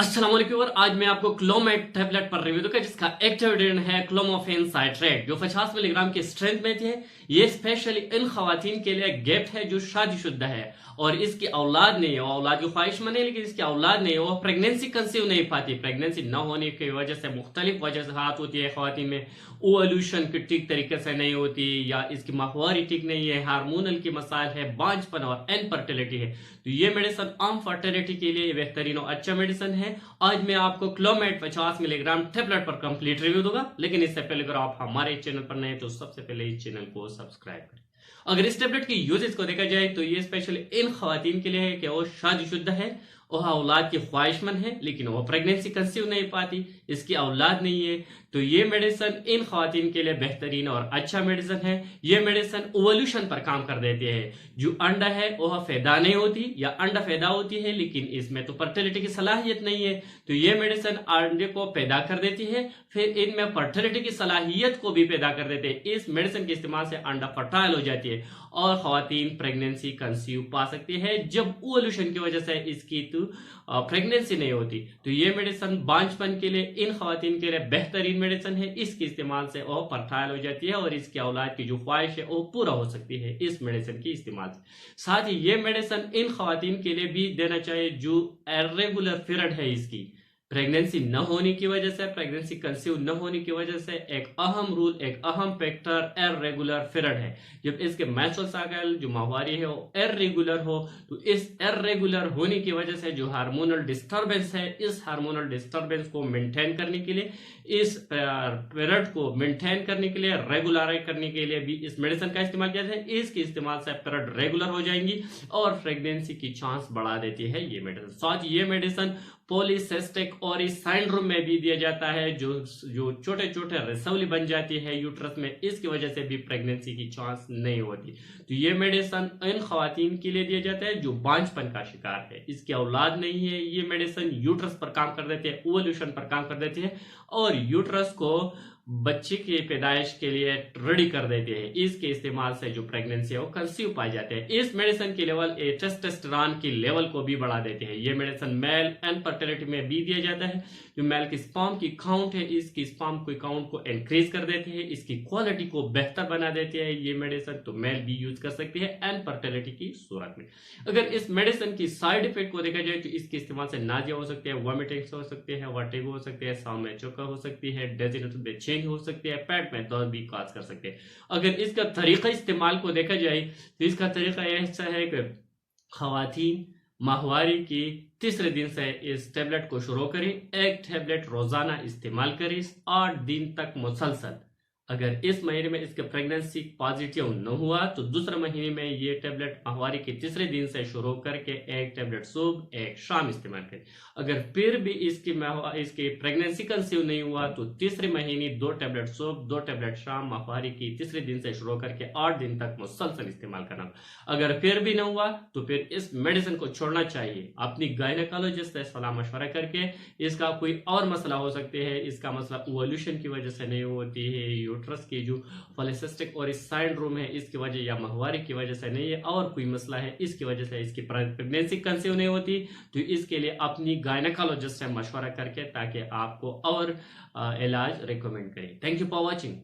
अस्सलाम वालेकुम। और आज मैं आपको क्लोमेट टैबलेट पर रिव्यू दूंगा जिसका एक्टिव इंग्रेडिएंट है क्लोमोफेन साइट्रेट जो 50 मिलीग्राम की स्ट्रेंथ में है। ये स्पेशली इन खवातीन के लिए गिफ्ट है जो शादीशुदा है और इसकी औलाद नहीं है। वो औलाद की ख्वाहिशमंद है लेकिन इसकी औलाद नहीं है। वो प्रेगनेंसी कंसीव नहीं पाती। प्रेगनेंसी न होने की वजह से मुख्तलिफ वजह से हाथ होती है खवातीन में। ओवल्यूशन की ठीक तरीके से नहीं होती या इसकी माहवारी ठीक नहीं है, हार्मोनल की मसाइल है, बांझपन और इनफर्टिलिटी है। तो ये मेडिसिन आम फर्टिलिटी के लिए बेहतरीन और अच्छा मेडिसिन है। आज मैं आपको क्लोमेट 50 मिलीग्राम टेबलेट पर कंप्लीट रिव्यू दूंगा, लेकिन इससे पहले अगर आप हमारे चैनल पर नए हैं तो सबसे पहले इस चैनल को सब्सक्राइब करें। अगर इस टेबलेट की यूजेस को देखा जाए तो ये स्पेशली इन खवातीन के लिए है कि वो शादीशुदा है और औलाद की ख्वाहिशमंद है लेकिन वो प्रेगनेंसी कंसीव नहीं पाती, इसकी औलाद नहीं है। तो ये मेडिसिन इन खवातीन के लिए बेहतरीन और अच्छा मेडिसिन है। ये मेडिसिन ओवल्यूशन पर काम कर देती है। जो अंडा है वह पैदा नहीं होती या अंडा पैदा होती है लेकिन इसमें तो फर्टिलिटी की सलाहियत नहीं है। तो ये मेडिसिन अंडे को पैदा कर देती है, फिर इनमें फर्टिलिटी की सलाहियत को भी पैदा कर देते हैं। इस मेडिसिन के इस्तेमाल से अंडा फर्टाइल हो जाती है और खवातीन प्रेगनेंसी कंसीव पा सकती है जब ओवल्यूशन की वजह से इसकी तो प्रेगनेंसी नहीं होती। तो ये मेडिसिन बांझपन के लिए इन खवातीन के लिए बेहतरीन मेडिसिन है। इसके इस्तेमाल से वो फर्टाइल हो जाती है और इसकी औलाद की जो ख्वाहिश है वो पूरा हो सकती है इस मेडिसिन के इस्तेमाल से। साथ ही ये मेडिसिन इन खवातीन के लिए भी देना चाहिए जो इर्रेगुलर पीरियड है, इसकी प्रेगनेंसी न होने की वजह से, प्रेगनेंसी कंसीव न होने की वजह से एक अहम रूल, एक अहम फैक्टर इर्रेगुलर पीरियड है। जब इसके मेंस्ट्रुअल साइकिल जो माहवारी है वो इर्रेगुलर हो तो इस इर्रेगुलर होने की वजह से जो हार्मोनल डिस्टर्बेंस है, इस हार्मोनल डिस्टर्बेंस को मेंटेन करने के लिए, इस पीरियड को मेंटेन करने के लिए, रेगुलर करने के लिए भी इस मेडिसिन का इस्तेमाल किया जाता है। इसके इस्तेमाल से पीरियड रेगुलर हो जाएंगी और प्रेगनेंसी की चांस बढ़ा देती है ये मेडिसिन। साथ ये मेडिसिन पॉलीसिस्टिक और इस सिंड्रोम में भी दिया जाता है जो छोटे छोटे रसौली बन जाती है यूट्रस में, इसकी वजह से भी प्रेगनेंसी की चांस नहीं होती। तो ये मेडिसिन इन खवातीन के लिए दिया जाता है जो बांझपन का शिकार है, इसकी औलाद नहीं है। ये मेडिसिन यूट्रस पर काम कर देती है, ओवल्यूशन पर काम कर देती है और यूट्रस को बच्चे की पैदाइश के लिए रेडी कर देते हैं। इसके इस्तेमाल से जो प्रेगनेंसी है वो कंसीव पाई जाते हैं। इस मेडिसिन की लेवल टेस्टोस्टेरोन की लेवल को भी बढ़ा देते हैं। ये मेडिसिन मेल इनफर्टिलिटी में भी दिया जाता है। जो मेल की स्पर्म की काउंट है, इसकी स्पर्म की काउंट को इंक्रीज कर देती है, इसकी क्वालिटी को बेहतर बना देती है ये मेडिसिन। तो मेल भी यूज कर सकती है इनफर्टिलिटी की सूरत में। अगर इस मेडिसिन की साइड इफेक्ट को देखा जाए तो इसके इस्तेमाल से नाजिया हो सकती है, वॉमिटिंग हो सकती है, वर्टिगो हो सकती है, सांस में चोकर हो सकती है, डेजिनेशन चेंज हो सकती है, पेट में दर्द भी काज कर सकते हैं। अगर इसका तरीका इस्तेमाल को देखा जाए तो इसका तरीका ऐसा है कि खवातीन माहवारी की तीसरे दिन से इस टेबलेट को शुरू करें। एक टेबलेट रोजाना इस्तेमाल करें 8 दिन तक मुसलसल। अगर इस महीने में इसके प्रेगनेंसी पॉजिटिव न हुआ तो दूसरे महीने में ये टेबलेट माहवारी के तीसरे दिन से शुरू करके एक टेबलेट सुबह एक शाम इस्तेमाल करें। अगर फिर भी इसकी प्रेगनेंसी कंसीव नहीं हुआ तो तीसरे महीने 2 टेबलेट सुबह 2 टेबलेट शाम माहवारी की तीसरे दिन से शुरू करके 8 दिन तक मुसलसल इस्तेमाल करना। अगर फिर भी न हुआ तो फिर इस मेडिसिन को छोड़ना चाहिए। अपनी गायनेकोलॉजिस्ट से सलाह मशवरा करके, इसका कोई और मसला हो सकते हैं, इसका मसला ओवल्यूशन की वजह से नहीं होती है, यूट्रस की जो पॉलीसिस्टिक और इस सिंड्रोम है इसकी वजह या माहवारी की वजह से नहीं है, और कोई मसला है इसकी वजह से इसकी प्रेगनेंसी कंसीव नहीं होती, तो इसके लिए अपनी गायनेकोलॉजिस्ट से मशवरा करके ताकि आपको और इलाज रिकमेंड करें। Thank you for watching.